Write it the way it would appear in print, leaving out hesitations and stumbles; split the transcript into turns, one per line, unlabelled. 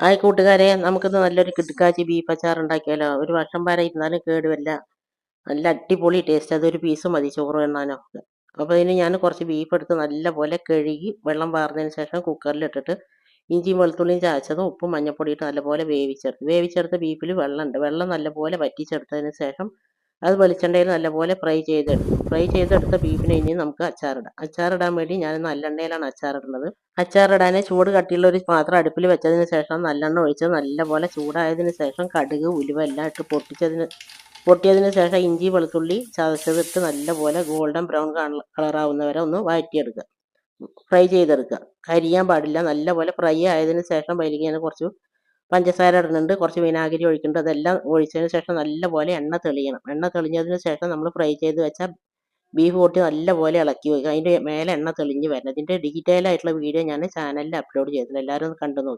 Hi കൂട്ടുകാരെ, നമുക്കിന്ന് നല്ലൊരു കിടുക്കാച്ചി ബീഫ് അച്ചാർ ഉണ്ടാക്കിയാലോ. ഒരു വർഷം വരെ ഇരുന്നാലും കേടുവരില്ല. നല്ല അടിപൊളി ടേസ്റ്റ്. അതൊരു പീസ് മതി ചോറ് എണ്ണാനൊക്കെ. അപ്പോൾ ഇതിന് ഞാൻ കുറച്ച് ബീഫ് എടുത്ത് നല്ലപോലെ കഴുകി വെള്ളം വാർന്നതിന് ശേഷം കുക്കറിലിട്ടിട്ട് ഇഞ്ചിയും വെളുത്തുള്ളിയും ചതച്ചതും ഉപ്പും മഞ്ഞൾപ്പൊടി ഇട്ട് നല്ലപോലെ വേവിച്ചെടുത്ത ബീഫിൽ വെള്ളമുണ്ട്. വെള്ളം നല്ലപോലെ വറ്റിച്ചെടുത്തതിന് ശേഷം അത് വെളിച്ചെണ്ണയിൽ നല്ലപോലെ ഫ്രൈ ചെയ്തെടുത്ത ബീഫിനെ ഇനി നമുക്ക് അച്ചാറിടാൻ വേണ്ടി ഞാൻ നല്ലെണ്ണയിലാണ് അച്ചാറിടുന്നത്. അച്ചാറിടാൻ ചൂട് കട്ടിയുള്ള ഒരു പാത്രം അടുപ്പിൽ വെച്ചതിന് ശേഷം നല്ലെണ്ണ ഒഴിച്ച് നല്ലപോലെ ചൂടായതിന് ശേഷം കടുക് ഉലുവ എല്ലാം ഇട്ട് പൊട്ടിയതിന് ശേഷം ഇഞ്ചി വെളുത്തുള്ളി ചതച്ചതിട്ട് നല്ലപോലെ ഗോൾഡൻ ബ്രൗൺ കളറാവുന്നവരെ ഒന്ന് വഴറ്റിയെടുക്കുക, ഫ്രൈ ചെയ്തെടുക്കുക. കരിയാൻ പാടില്ല. നല്ലപോലെ ഫ്രൈ ആയതിന് ശേഷം അതിലേക്ക് ഞാൻ കുറച്ച് പഞ്ചസാര ഇടുന്നുണ്ട്, കുറച്ച് വിനാഗിരി ഒഴിക്കുന്നുണ്ട്. അതെല്ലാം ഒഴിച്ചതിന് ശേഷം നല്ലപോലെ എണ്ണ തെളിയണം. എണ്ണ തെളിഞ്ഞതിന് ശേഷം നമ്മൾ ഫ്രൈ ചെയ്ത് വെച്ച ബീഫ് കൂട്ടി നല്ലപോലെ ഇളക്കി വയ്ക്കുക. അതിൻ്റെ മേലെ എണ്ണ തെളിഞ്ഞ് വരണം. ഇതിൻ്റെ ഡീറ്റെയിൽ ആയിട്ടുള്ള വീഡിയോ ഞാൻ ചാനലിൽ അപ്ലോഡ് ചെയ്തിട്ടുണ്ട്. എല്ലാവരും ഒന്ന് കണ്ടു നോക്കുക.